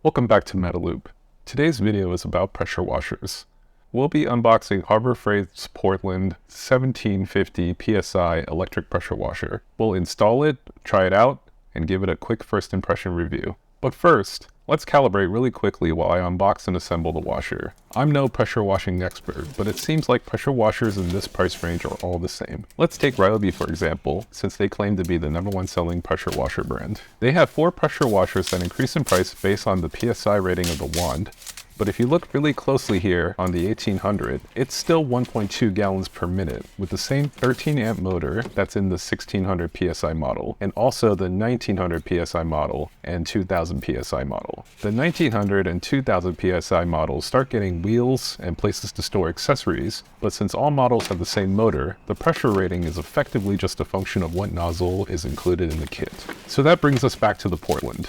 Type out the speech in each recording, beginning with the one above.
Welcome back to Metaloop. Today's video is about pressure washers. We'll be unboxing Harbor Freight's Portland 1750 PSI electric pressure washer. We'll install it, try it out, and give it a quick first impression review. But first, let's calibrate really quickly while I unbox and assemble the washer. I'm no pressure washing expert, but it seems like pressure washers in this price range are all the same. Let's take Ryobi for example, since they claim to be the #1 selling pressure washer brand. They have 4 pressure washers that increase in price based on the PSI rating of the wand. But if you look really closely here on the 1800, it's still 1.2 gallons per minute with the same 13 amp motor that's in the 1600 PSI model, and also the 1900 PSI model and 2000 PSI model. The 1900 and 2000 PSI models start getting wheels and places to store accessories, but since all models have the same motor, the pressure rating is effectively just a function of what nozzle is included in the kit. So that brings us back to the Portland.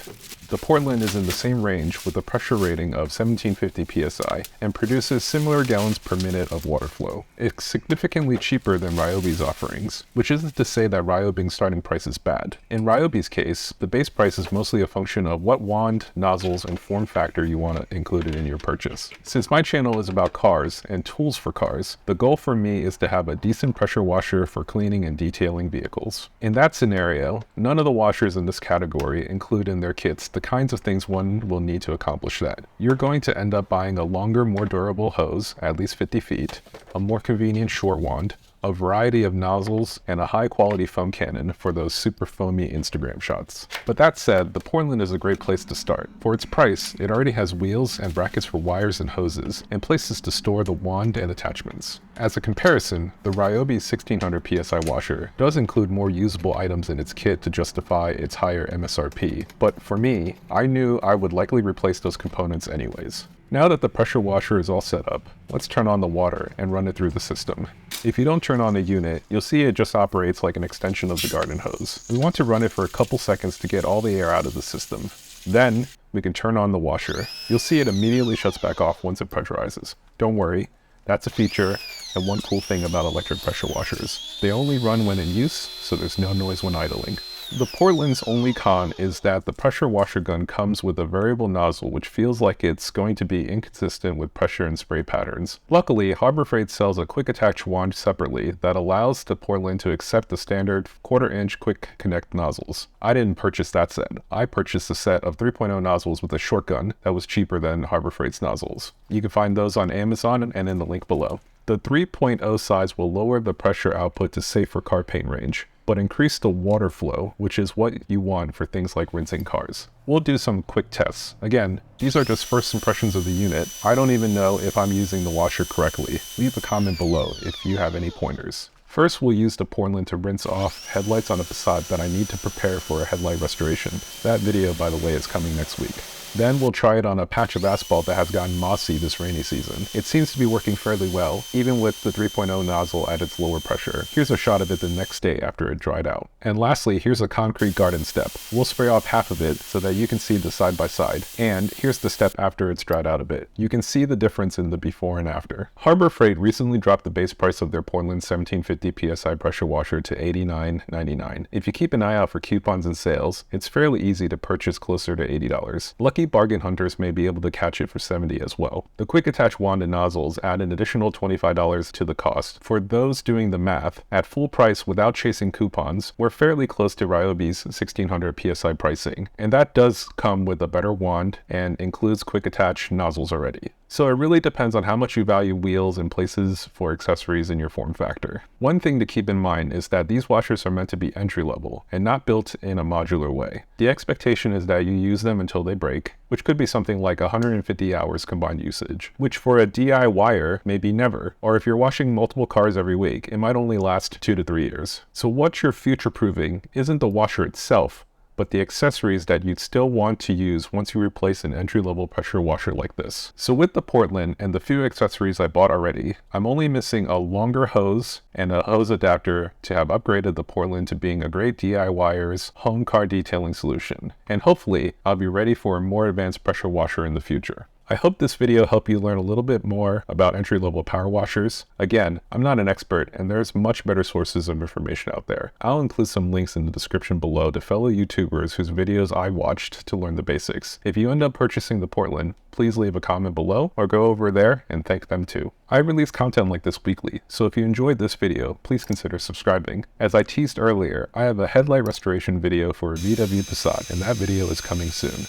The Portland is in the same range with a pressure rating of 1750 PSI and produces similar gallons per minute of water flow. It's significantly cheaper than Ryobi's offerings, which isn't to say that Ryobi's starting price is bad. In Ryobi's case, the base price is mostly a function of what wand, nozzles, and form factor you want included in your purchase. Since my channel is about cars and tools for cars, the goal for me is to have a decent pressure washer for cleaning and detailing vehicles. In that scenario, none of the washers in this category include in their kits the kinds of things one will need to accomplish that. You're going to end up buying a longer, more durable hose, at least 50 feet, a more convenient short wand, a variety of nozzles, and a high-quality foam cannon for those super foamy Instagram shots. But that said, the Portland is a great place to start. For its price, it already has wheels and brackets for wires and hoses, and places to store the wand and attachments. As a comparison, the Ryobi 1600 PSI washer does include more usable items in its kit to justify its higher MSRP, but for me, I knew I would likely replace those components anyways. Now that the pressure washer is all set up, let's turn on the water and run it through the system. If you don't turn on the unit, you'll see it just operates like an extension of the garden hose. We want to run it for a couple seconds to get all the air out of the system. Then, we can turn on the washer. You'll see it immediately shuts back off once it pressurizes. Don't worry, that's a feature and one cool thing about electric pressure washers. They only run when in use, so there's no noise when idling. The Portland's only con is that the pressure washer gun comes with a variable nozzle which feels like it's going to be inconsistent with pressure and spray patterns. Luckily, Harbor Freight sells a quick attach wand separately that allows the Portland to accept the standard 1/4 inch quick connect nozzles. I didn't purchase that set. I purchased a set of 3.0 nozzles with a short gun that was cheaper than Harbor Freight's nozzles. You can find those on Amazon and in the link below. The 3.0 size will lower the pressure output to safer car paint range, but increase the water flow, which is what you want for things like rinsing cars. We'll do some quick tests. Again, these are just first impressions of the unit. I don't even know if I'm using the washer correctly. Leave a comment below if you have any pointers. First, we'll use the Portland to rinse off headlights on a Passat that I need to prepare for a headlight restoration. That video, by the way, is coming next week. Then we'll try it on a patch of asphalt that has gotten mossy this rainy season. It seems to be working fairly well, even with the 3.0 nozzle at its lower pressure. Here's a shot of it the next day after it dried out. And lastly, here's a concrete garden step. We'll spray off half of it so that you can see the side by side. And here's the step after it's dried out a bit. You can see the difference in the before and after. Harbor Freight recently dropped the base price of their Portland 1750 PSI pressure washer to $89.99. If you keep an eye out for coupons and sales, it's fairly easy to purchase closer to $80. Lucky bargain hunters may be able to catch it for $70 as well. The quick attach wand and nozzles add an additional $25 to the cost. For those doing the math, at full price without chasing coupons, we're fairly close to Ryobi's 1600 PSI pricing, and that does come with a better wand and includes quick attach nozzles already. So it really depends on how much you value wheels and places for accessories in your form factor. One thing to keep in mind is that these washers are meant to be entry level and not built in a modular way. The expectation is that you use them until they break, which could be something like 150 hours combined usage, which for a DIYer may be never, or if you're washing multiple cars every week, it might only last 2 to 3 years. So what you're future-proofing isn't the washer itself, but the accessories that you'd still want to use once you replace an entry-level pressure washer like this. So with the Portland and the few accessories I bought already, I'm only missing a longer hose and a hose adapter to have upgraded the Portland to being a great DIYer's home car detailing solution. And hopefully, I'll be ready for a more advanced pressure washer in the future. I hope this video helped you learn a little bit more about entry-level power washers. Again, I'm not an expert and there's much better sources of information out there. I'll include some links in the description below to fellow YouTubers whose videos I watched to learn the basics. If you end up purchasing the Portland, please leave a comment below or go over there and thank them too. I release content like this weekly, so if you enjoyed this video, please consider subscribing. As I teased earlier, I have a headlight restoration video for a VW Passat and that video is coming soon.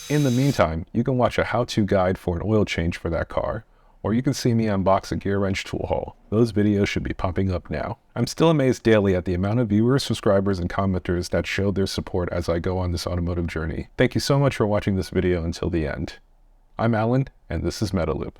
In the meantime, you can watch a how-to guide for an oil change for that car, or you can see me unbox a gear wrench tool haul. Those videos should be popping up now. I'm still amazed daily at the amount of viewers, subscribers, and commenters that show their support as I go on this automotive journey. Thank you so much for watching this video until the end. I'm Alan, and this is Metaloop.